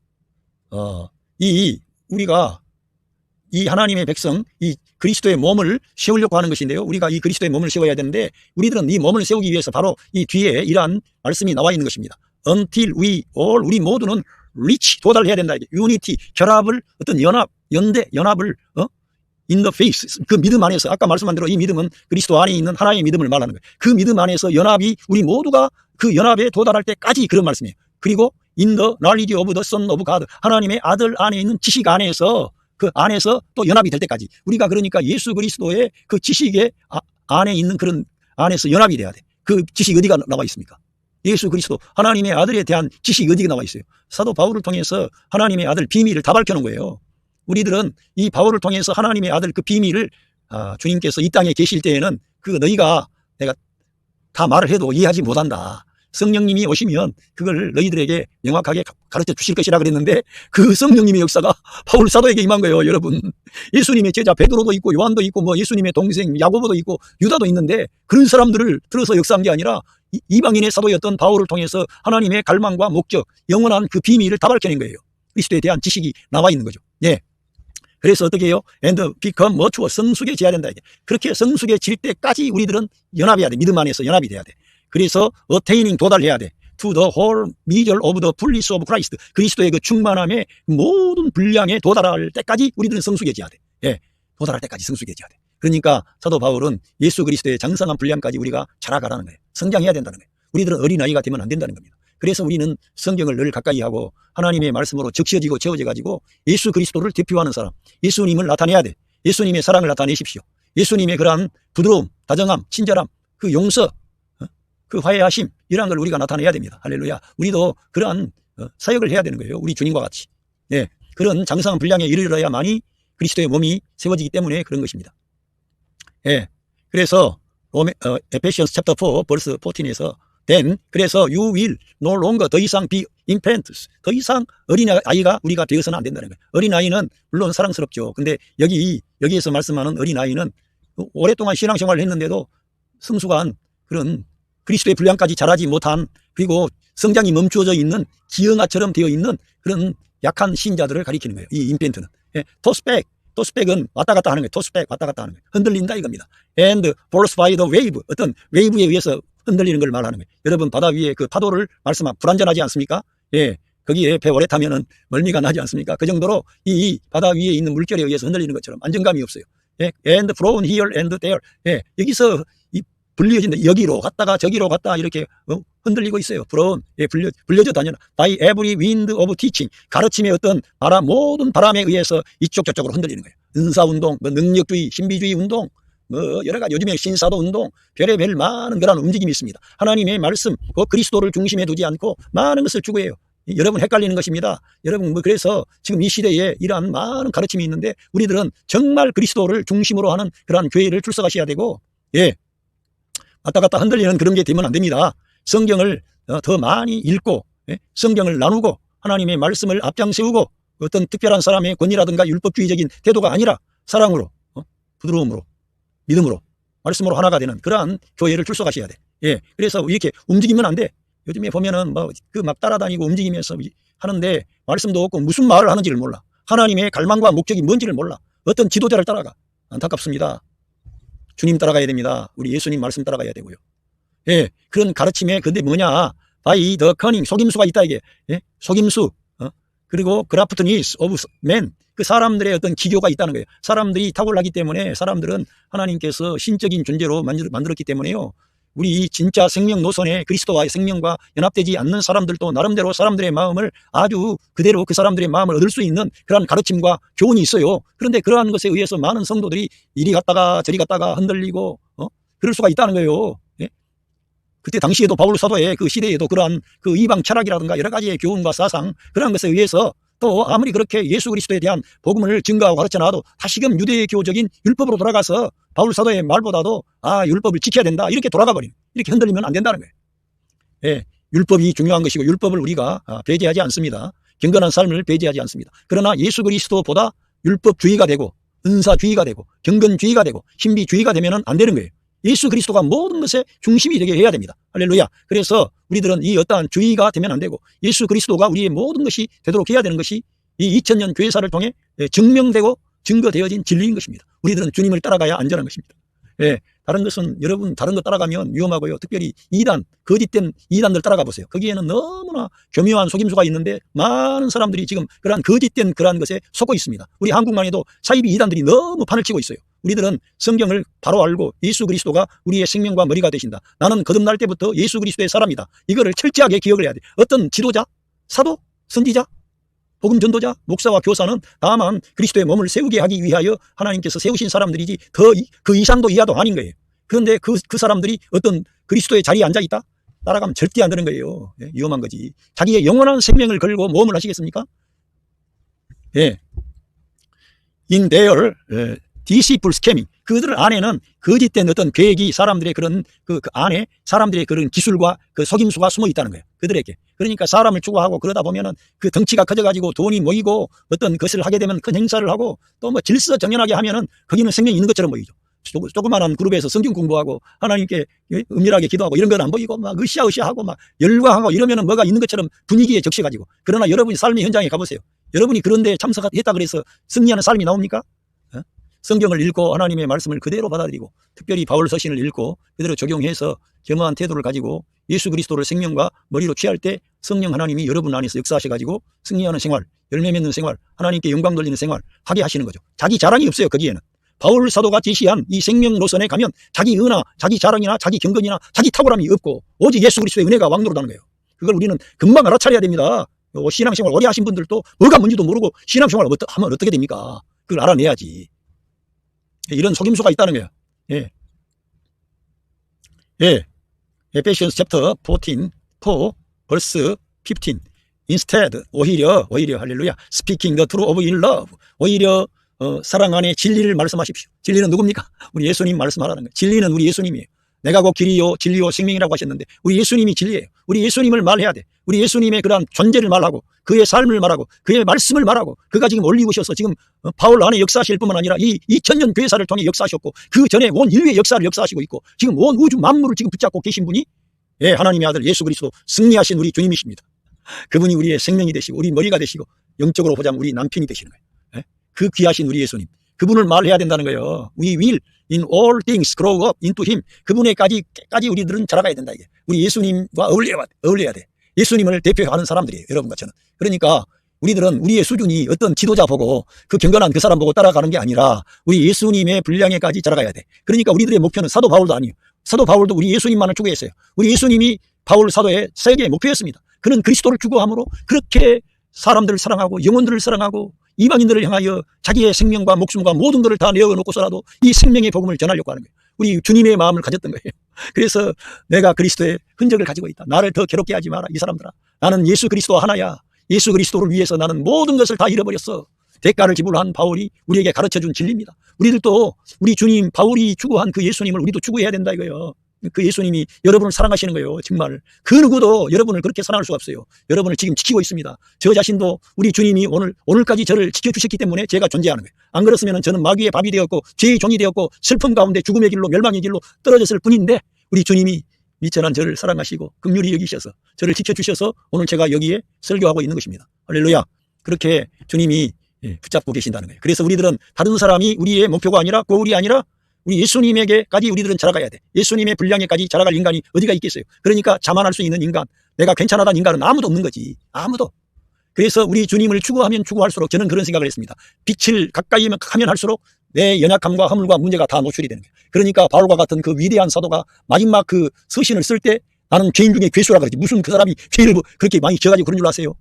우리가 이 하나님의 백성, 이 그리스도의 몸을 세우려고 하는 것인데요. 우리가 이 그리스도의 몸을 세워야 되는데 우리들은 이 몸을 세우기 위해서 바로 이 뒤에 이러한 말씀이 나와 있는 것입니다. Until we all, 우리 모두는 reach, 도달해야 된다. unity, 결합을, 어떤 연합을 in the faith, 그 믿음 안에서 아까 말씀한 대로 이 믿음은 그리스도 안에 있는 하나의 믿음을 말하는 거예요. 그 믿음 안에서 연합이 우리 모두가 그 연합에 도달할 때까지 그런 말씀이에요. 그리고 in the knowledge of the Son of God, 하나님의 아들 안에 있는 지식 안에서 그 안에서 또 연합이 될 때까지 우리가 그러니까 예수 그리스도의 그 지식의 안에 있는 그런 안에서 연합이 돼야 돼. 그 지식이 어디가 나와 있습니까? 예수 그리스도 하나님의 아들에 대한 지식이 어디가 나와 있어요? 사도 바울을 통해서 하나님의 아들 비밀을 다 밝혀놓은 거예요. 우리들은 이 바울을 통해서 하나님의 아들 그 비밀을 주님께서 이 땅에 계실 때에는 그 너희가 내가 다 말을 해도 이해하지 못한다. 성령님이 오시면 그걸 너희들에게 명확하게 가르쳐 주실 것이라 그랬는데 그 성령님의 역사가 바울 사도에게 임한 거예요. 여러분, 예수님의 제자 베드로도 있고 요한도 있고 뭐 예수님의 동생 야고보도 있고 유다도 있는데 그런 사람들을 들어서 역사한 게 아니라 이방인의 사도였던 바울을 통해서 하나님의 갈망과 목적, 영원한 그 비밀을 다 밝혀낸 거예요. 그리스도에 대한 지식이 나와 있는 거죠. 예. 그래서 어떻게 해요? And become mature, 성숙해져야 된다. 그렇게 성숙해질 때까지 우리들은 연합해야 돼. 믿음 안에서 연합이 돼야 돼. 그래서 attaining, 도달해야 돼. To the whole measure of the fullness of Christ, 그리스도의 그 충만함의 모든 분량에 도달할 때까지 우리들은 성숙해져야 돼. 예, 도달할 때까지 성숙해져야 돼. 그러니까 사도 바울은 예수 그리스도의 장성한 분량까지 우리가 자라가라는 거예요. 성장해야 된다는 거예요. 우리들은 어린아이가 되면 안 된다는 겁니다. 그래서 우리는 성경을 늘 가까이 하고 하나님의 말씀으로 적셔지고 채워져 가지고 예수 그리스도를 대표하는 사람, 예수님을 나타내야 돼. 예수님의 사랑을 나타내십시오. 예수님의 그러한 부드러움, 다정함, 친절함, 그 용서, 그 화해하심, 이러한 걸 우리가 나타내야 됩니다. 할렐루야. 우리도 그러한 사역을 해야 되는 거예요. 우리 주님과 같이. 예, 그런 장성한 분량에 이르러야만이 그리스도의 몸이 세워지기 때문에 그런 것입니다. 예, 그래서 에페시언스 챕터 4 벌스 14에서 그래서 you will no longer, 더 이상 be infants, 더 이상 어린아이가 우리가 되어서는 안 된다는 거예요. 어린아이는 물론 사랑스럽죠. 근데 여기에서 말씀하는 어린아이는 오랫동안 신앙생활을 했는데도 성숙한 그런 그리스도의 분량까지 자라지 못한, 그리고 성장이 멈추어져 있는 기형아처럼 되어 있는 그런 약한 신자들을 가리키는 거예요. 이 인펜트는. 예, 토스백은 왔다 갔다 하는 거예요. 토스백, 왔다 갔다 하는 거예요. 흔들린다 이겁니다. And forced by the wave, 어떤 웨이브에 의해서 흔들리는 걸 말하는 거예요. 여러분, 바다 위에 그 파도를 불안전하지 않습니까? 예, 거기에 배 오래 타면은 멀미가 나지 않습니까? 그 정도로 이 바다 위에 있는 물결에 의해서 흔들리는 것처럼 안정감이 없어요. 예, and flown here and there. 예, 여기서 불려진다. 여기로 갔다가 저기로 갔다 이렇게 흔들리고 있어요. flown, 예, 불려져 다녀라. by every wind of teaching, 가르침의 어떤 모든 바람에 의해서 이쪽 저쪽으로 흔들리는 거예요. 은사운동, 능력주의, 신비주의 운동, 뭐 여러 가지 요즘에 신사도 운동, 별의별 많은 그런 움직임이 있습니다. 하나님의 말씀, 그 그리스도를 중심에 두지 않고 많은 것을 추구해요. 여러분 헷갈리는 것입니다. 여러분 뭐 그래서 지금 이 시대에 이러한 많은 가르침이 있는데 우리들은 정말 그리스도를 중심으로 하는 그러한 교회를 출석하셔야 되고, 예, 왔다 갔다 흔들리는 그런 게 되면 안 됩니다. 성경을 더 많이 읽고, 예? 성경을 나누고 하나님의 말씀을 앞장 세우고 어떤 특별한 사람의 권위라든가 율법주의적인 태도가 아니라 사랑으로, 부드러움으로, 믿음으로, 말씀으로 하나가 되는 그러한 교회를 출석하셔야 돼. 예, 그래서 이렇게 움직이면 안 돼. 요즘에 보면은 뭐 그 막 따라다니고 움직이면서 하는데 말씀도 없고 무슨 말을 하는지를 몰라. 하나님의 갈망과 목적이 뭔지를 몰라. 어떤 지도자를 따라가. 안타깝습니다. 주님 따라가야 됩니다. 우리 예수님 말씀 따라가야 되고요. 예, 그런 가르침에 근데 뭐냐? by the cunning, 속임수가 있다 이게. 예? 속임수. 그리고 craftiness of men, 그 사람들의 어떤 기교가 있다는 거예요. 사람들이 탁월하기 때문에 사람들은 하나님께서 신적인 존재로 만들었기 때문에요. 우리 진짜 생명 노선에 그리스도와의 생명과 연합되지 않는 사람들도 나름대로 사람들의 마음을 아주 그대로 그 사람들의 마음을 얻을 수 있는 그러한 가르침과 교훈이 있어요. 그런데 그러한 것에 의해서 많은 성도들이 이리 갔다가 저리 갔다가 흔들리고 그럴 수가 있다는 거예요. 예? 그때 당시에도 바울 사도의 그 시대에도 그러한 그 이방 철학이라든가 여러 가지의 교훈과 사상 그러한 것에 의해서 또 아무리 그렇게 예수 그리스도에 대한 복음을 증거하고 가르쳐놔도 다시금 유대교적인 율법으로 돌아가서 바울 사도의 말보다도 율법을 지켜야 된다 이렇게 돌아가 버리는, 이렇게 흔들리면 안 된다는 거예요. 예, 율법이 중요한 것이고 율법을 우리가 배제하지 않습니다. 경건한 삶을 배제하지 않습니다. 그러나 예수 그리스도보다 율법주의가 되고 은사주의가 되고 경건주의가 되고 신비주의가 되면 안 되는 거예요. 예수 그리스도가 모든 것의 중심이 되게 해야 됩니다. 할렐루야. 그래서 우리들은 이 어떠한 주의가 되면 안 되고 예수 그리스도가 우리의 모든 것이 되도록 해야 되는 것이 이 2000년 교회사를 통해 증명되고 증거되어진 진리인 것입니다. 우리들은 주님을 따라가야 안전한 것입니다. 예, 다른 것은 여러분 다른 거 따라가면 위험하고요. 특별히 이단, 거짓된 이단들 따라가 보세요. 거기에는 너무나 교묘한 속임수가 있는데 많은 사람들이 지금 그러한 거짓된 그러한 것에 속고 있습니다. 우리 한국만 해도 사이비 이단들이 너무 판을 치고 있어요. 우리들은 성경을 바로 알고 예수 그리스도가 우리의 생명과 머리가 되신다. 나는 거듭날 때부터 예수 그리스도의 사람이다. 이거를 철저하게 기억을 해야 돼. 어떤 지도자, 사도, 선지자, 복음 전도자, 목사와 교사는 다만 그리스도의 몸을 세우게 하기 위하여 하나님께서 세우신 사람들이지 더 그 이상도 이하도 아닌 거예요. 그런데 그 사람들이 어떤 그리스도의 자리에 앉아 있다? 따라가면 절대 안 되는 거예요. 예, 위험한 거지. 자기의 영원한 생명을 걸고 모험을 하시겠습니까? 예. In their deceitful scamming, 그들 안에는 거짓된 어떤 계획이 사람들의 그런 그 안에 사람들의 그런 기술과 그 속임수가 숨어 있다는 거예요. 그들에게. 그러니까 사람을 추구하고 그러다 보면은 그 덩치가 커져가지고 돈이 모이고 어떤 것을 하게 되면 큰 행사를 하고 또 뭐 질서정연하게 하면은 거기는 생명이 있는 것처럼 보이죠. 조그마한 그룹에서 성경 공부하고 하나님께 은밀하게 기도하고 이런 건 안 보이고 막 으쌰으쌰하고 막 열광하고 이러면은 뭐가 있는 것처럼 분위기에 적셔가지고. 그러나 여러분이 삶의 현장에 가보세요. 여러분이 그런데 참석했다 그래서 승리하는 삶이 나옵니까? 성경을 읽고 하나님의 말씀을 그대로 받아들이고 특별히 바울 서신을 읽고 그대로 적용해서 겸허한 태도를 가지고 예수 그리스도를 생명과 머리로 취할 때 성령 하나님이 여러분 안에서 역사하셔가지고 승리하는 생활, 열매 맺는 생활, 하나님께 영광 돌리는 생활 하게 하시는 거죠. 자기 자랑이 없어요. 거기에는. 바울 사도가 제시한 이 생명 노선에 가면 자기 은하, 자기 자랑이나 자기 경건이나 자기 탁월함이 없고 오직 예수 그리스도의 은혜가 왕노릇하는 거예요. 그걸 우리는 금방 알아차려야 됩니다. 신앙생활 오래 하신 분들도 뭐가 뭔지도 모르고 신앙생활 하면 어떻게 됩니까? 그걸 알아내야지. 이런 속임수가 있다는 거예요. 예. 예. 에페시언스 챕터 14, 4, verse 15. Instead, 오히려 할렐루야. Speaking the truth of in love. 오히려 사랑 안에 진리를 말씀하십시오. 진리는 누굽니까? 우리 예수님 말씀하라는 거예요. 진리는 우리 예수님이에요. 내가 곧 길이요 진리요 생명이라고 하셨는데 우리 예수님이 진리예요. 우리 예수님을 말해야 돼. 우리 예수님의 그러한 존재를 말하고 그의 삶을 말하고 그의 말씀을 말하고 그가 지금 올리우셔서 지금 바울 안에 역사하실 뿐만 아니라 이 2000년 교회사를 통해 역사하셨고 그 전에 온 인류의 역사를 역사하시고 있고 지금 온 우주 만물을 지금 붙잡고 계신 분이 하나님의 아들 예수 그리스도 승리하신 우리 주님이십니다. 그분이 우리의 생명이 되시고 우리 머리가 되시고 영적으로 보자면 우리 남편이 되시는 거예요. 그 귀하신 우리 예수님, 그분을 말해야 된다는 거예요. We will in all things grow up into him. 그분에까지 우리들은 자라가야 된다. 이게 우리 예수님과 어울려야 돼. 예수님을 대표하는 사람들이에요. 여러분과 저는. 그러니까 우리들은 우리의 수준이 어떤 지도자 보고 그 경건한 그 사람 보고 따라가는 게 아니라 우리 예수님의 분량에까지 자라가야 돼. 그러니까 우리들의 목표는 사도 바울도 아니에요. 사도 바울도 우리 예수님만을 추구했어요. 우리 예수님이 바울 사도의 세계의 목표였습니다. 그는 그리스도를 추구함으로 그렇게 사람들을 사랑하고 영혼들을 사랑하고 이방인들을 향하여 자기의 생명과 목숨과 모든 것을 다 내어놓고서라도 이 생명의 복음을 전하려고 하는 거예요. 우리 주님의 마음을 가졌던 거예요. 그래서 내가 그리스도의 흔적을 가지고 있다. 나를 더 괴롭게 하지 마라. 이 사람들아. 나는 예수 그리스도 하나야. 예수 그리스도를 위해서 나는 모든 것을 다 잃어버렸어. 대가를 지불한 바울이 우리에게 가르쳐준 진리입니다. 우리들도 우리 주님 바울이 추구한 그 예수님을 우리도 추구해야 된다 이거예요. 그 예수님이 여러분을 사랑하시는 거예요. 정말 그 누구도 여러분을 그렇게 사랑할 수가 없어요. 여러분을 지금 지키고 있습니다. 저 자신도 우리 주님이 오늘까지 저를 지켜주셨기 때문에 제가 존재하는 거예요. 안 그렇으면 저는 마귀의 밥이 되었고 죄의 종이 되었고 슬픔 가운데 죽음의 길로 멸망의 길로 떨어졌을 뿐인데, 우리 주님이 미천한 저를 사랑하시고 긍휼히 여기셔서 저를 지켜주셔서 오늘 제가 여기에 설교하고 있는 것입니다. 할렐루야. 그렇게 주님이 붙잡고 계신다는 거예요. 그래서 우리들은 다른 사람이 우리의 목표가 아니라 고울이 아니라 우리 예수님에게까지 우리들은 자라가야 돼. 예수님의 분량에까지 자라갈 인간이 어디가 있겠어요. 그러니까 자만할 수 있는 인간, 내가 괜찮아다는 인간은 아무도 없는 거지. 아무도. 그래서 우리 주님을 추구하면 추구할수록 저는 그런 생각을 했습니다. 빛을 가까이 하면 할수록 내 연약함과 허물과 문제가 다 노출이 되는 거예요. 그러니까 바울과 같은 그 위대한 사도가 마지막 그 서신을 쓸 때 나는 죄인 중에 괴수라 그러지. 무슨 그 사람이 죄를 그렇게 많이 져가지고 그런 줄 아세요?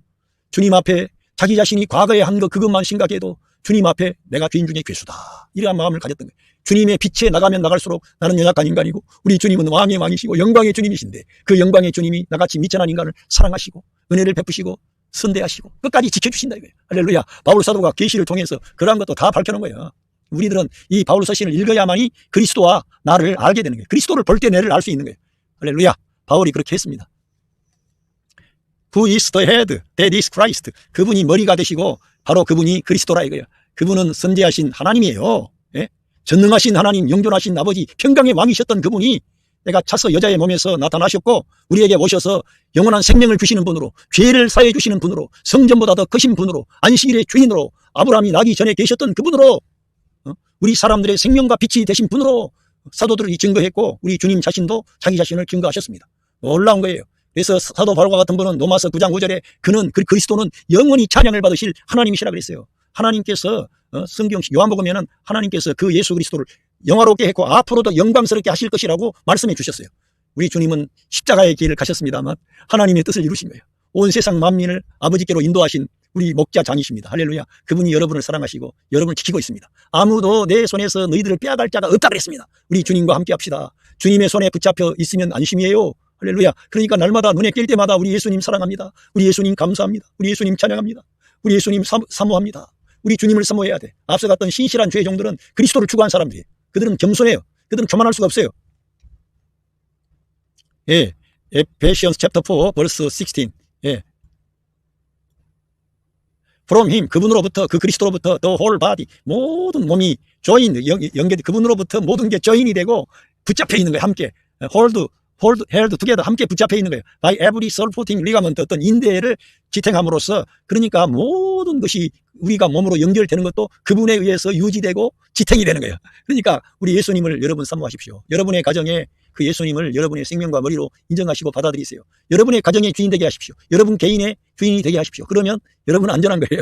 주님 앞에 자기 자신이 과거에 한 것 그것만 생각해도 주님 앞에 내가 죄인 중에 괴수다. 이러한 마음을 가졌던 거예요. 주님의 빛에 나가면 나갈수록 나는 연약한 인간이고 우리 주님은 왕의 왕이시고 영광의 주님이신데 그 영광의 주님이 나같이 미천한 인간을 사랑하시고 은혜를 베푸시고 선대하시고 끝까지 지켜주신다 이거예요. 할렐루야. 바울 사도가 계시를 통해서 그러한 것도 다 밝혀놓은 거예요. 우리들은 이 바울 서신을 읽어야만이 그리스도와 나를 알게 되는 거예요. 그리스도를 볼 때 내를 알 수 있는 거예요. 할렐루야. 바울이 그렇게 했습니다. Who is the head? That is Christ. 그분이 머리가 되시고 바로 그분이 그리스도라 이거예요. 그분은 선지하신 하나님이에요. 예? 전능하신 하나님, 영존하신 아버지, 평강의 왕이셨던 그분이 내가 차서 여자의 몸에서 나타나셨고 우리에게 오셔서 영원한 생명을 주시는 분으로, 죄를 사해 주시는 분으로, 성전보다 더 크신 분으로, 안식일의 주인으로, 아브라함이 나기 전에 계셨던 그분으로, 우리 사람들의 생명과 빛이 되신 분으로 사도들이 증거했고 우리 주님 자신도 자기 자신을 증거하셨습니다. 놀라운 거예요. 그래서 사도 바울과 같은 분은 로마서 9장 5절에 그는 그리스도는 영원히 찬양을 받으실 하나님이시라 그랬어요. 하나님께서 성경 요한복음에는 하나님께서 그 예수 그리스도를 영화롭게 했고 앞으로도 영광스럽게 하실 것이라고 말씀해 주셨어요. 우리 주님은 십자가의 길을 가셨습니다만 하나님의 뜻을 이루신 거예요. 온 세상 만민을 아버지께로 인도하신 우리 목자장이십니다. 할렐루야. 그분이 여러분을 사랑하시고 여러분을 지키고 있습니다. 아무도 내 손에서 너희들을 빼앗을 자가 없다 그랬습니다. 우리 주님과 함께 합시다. 주님의 손에 붙잡혀 있으면 안심이에요. 할렐루야. 그러니까 날마다 눈에 띌 때마다 우리 예수님 사랑합니다. 우리 예수님 감사합니다. 우리 예수님 찬양합니다. 우리 예수님 사모합니다. 우리 주님을 사모해야 돼. 앞서 갔던 신실한 죄의 종들은 그리스도를 추구한 사람들이에요. 그들은 겸손해요. 그들은 교만할 수가 없어요. 예, Ephesians chapter 4 verse 16. 예. From him, 그분으로부터, 그 그리스도로부터 the whole body, 모든 몸이 join, 연계, 그분으로부터 모든 게 join이 되고 붙잡혀 있는 거예요. 함께 held together, 함께 붙잡혀 있는 거예요. By every supporting ligament, 어떤 인대를 지탱함으로써, 그러니까 모든 것이 우리가 몸으로 연결되는 것도 그분에 의해서 유지되고 지탱이 되는 거예요. 그러니까 우리 예수님을 여러분 사모하십시오. 여러분의 가정에 그 예수님을 여러분의 생명과 머리로 인정하시고 받아들이세요. 여러분의 가정의 주인 되게 하십시오. 여러분 개인의 주인이 되게 하십시오. 그러면 여러분은 안전한 거예요.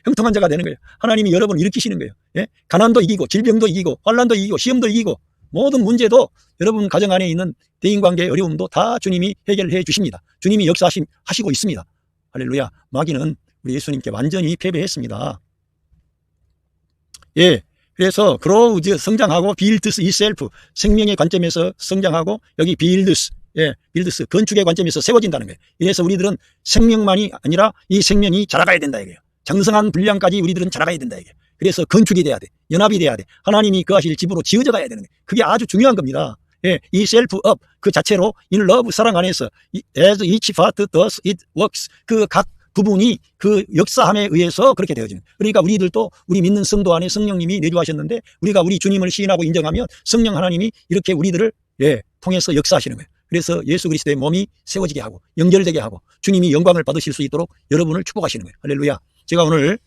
형통한 자가 되는 거예요. 하나님이 여러분을 일으키시는 거예요. 예? 가난도 이기고 질병도 이기고 환난도 이기고 시험도 이기고 모든 문제도 여러분 가정 안에 있는 대인관계의 어려움도 다 주님이 해결해 주십니다. 주님이 역사하시고 있습니다. 할렐루야. 마귀는 우리 예수님께 완전히 패배했습니다. 예. 그래서 growth, 성장하고 builds itself, 생명의 관점에서 성장하고 여기 builds, 예, builds, 건축의 관점에서 세워진다는 거예요. 이래서 우리들은 생명만이 아니라 이 생명이 자라가야 된다 이거예요. 장성한 분량까지 우리들은 자라가야 된다 이거예요. 그래서 건축이 돼야 돼. 연합이 돼야 돼. 하나님이 거하실 집으로 지어져 가야 되는 거예요. 그게 아주 중요한 겁니다. 예, 이 self up 그 자체로 in love 사랑 안에서 as each part does it works 그 각 부분이 그 역사함에 의해서 그렇게 되어지는. 그러니까 우리들도 우리 믿는 성도 안에 성령님이 내주하셨는데 우리가 우리 주님을 시인하고 인정하면 성령 하나님이 이렇게 우리들을 통해서 역사하시는 거예요. 그래서 예수 그리스도의 몸이 세워지게 하고 연결되게 하고 주님이 영광을 받으실 수 있도록 여러분을 축복하시는 거예요. 할렐루야. 제가 오늘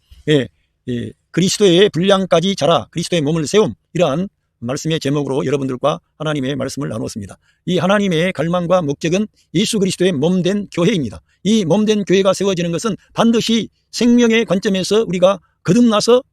그리스도의 분량까지 자라 그리스도의 몸을 세움 이러한 말씀의 제목으로 여러분들과 하나님의 말씀을 나누었습니다. 이 하나님의 갈망과 목적은 예수 그리스도의 몸된 교회입니다. 이 몸된 교회가 세워지는 것은 반드시 생명의 관점에서 우리가 거듭나서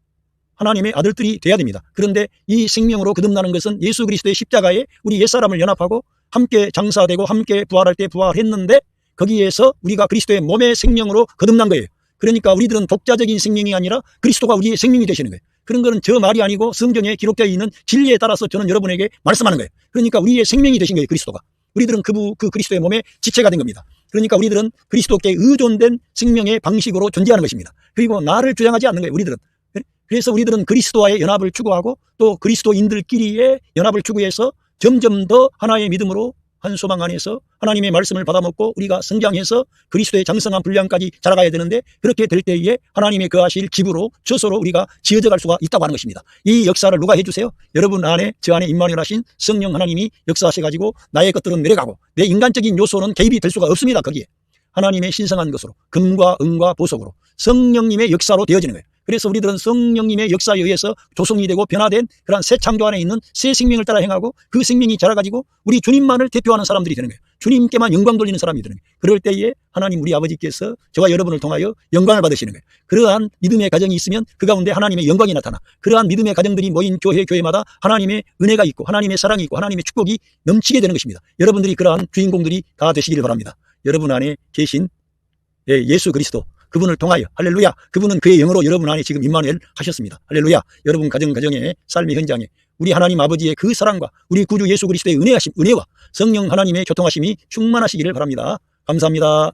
하나님의 아들들이 돼야 됩니다. 그런데 이 생명으로 거듭나는 것은 예수 그리스도의 십자가에 우리 옛사람을 연합하고 함께 장사되고 함께 부활할 때 부활했는데 거기에서 우리가 그리스도의 몸의 생명으로 거듭난 거예요. 그러니까 우리들은 독자적인 생명이 아니라 그리스도가 우리의 생명이 되시는 거예요. 그런 거는 저 말이 아니고 성경에 기록되어 있는 진리에 따라서 저는 여러분에게 말씀하는 거예요. 그러니까 우리의 생명이 되신 거예요, 그리스도가. 우리들은 그 그리스도의 몸에 지체가 된 겁니다. 그러니까 우리들은 그리스도께 의존된 생명의 방식으로 존재하는 것입니다. 그리고 나를 주장하지 않는 거예요, 우리들은. 그래서 우리들은 그리스도와의 연합을 추구하고 또 그리스도인들끼리의 연합을 추구해서 점점 더 하나의 믿음으로 한 소망 안에서 하나님의 말씀을 받아먹고 우리가 성장해서 그리스도의 장성한 분량까지 자라가야 되는데, 그렇게 될 때에 하나님의 거하실 집으로 저소로 우리가 지어져 갈 수가 있다고 하는 것입니다. 이 역사를 누가 해주세요? 여러분 안에, 저 안에 임마누엘 하신 성령 하나님이 역사하셔가지고 나의 것들은 내려가고 내 인간적인 요소는 개입이 될 수가 없습니다. 거기에 하나님의 신성한 것으로 금과 은과 보석으로 성령님의 역사로 되어지는 거예요. 그래서 우리들은 성령님의 역사에 의해서 조성이 되고 변화된 그런 새 창조 안에 있는 새 생명을 따라 행하고 그 생명이 자라가지고 우리 주님만을 대표하는 사람들이 되는 거예요. 주님께만 영광 돌리는 사람이 되는 거예요. 그럴 때에 하나님 우리 아버지께서 저와 여러분을 통하여 영광을 받으시는 거예요. 그러한 믿음의 가정이 있으면 그 가운데 하나님의 영광이 나타나. 그러한 믿음의 가정들이 모인 교회마다 하나님의 은혜가 있고 하나님의 사랑이 있고 하나님의 축복이 넘치게 되는 것입니다. 여러분들이 그러한 주인공들이 다 되시길 바랍니다. 여러분 안에 계신 예수 그리스도, 그분을 통하여, 할렐루야, 그분은 그의 영으로 여러분 안에 지금 임마누엘 하셨습니다. 할렐루야. 여러분 가정의 삶의 현장에 우리 하나님 아버지의 그 사랑과 우리 구주 예수 그리스도의 은혜와 성령 하나님의 교통하심이 충만하시기를 바랍니다. 감사합니다.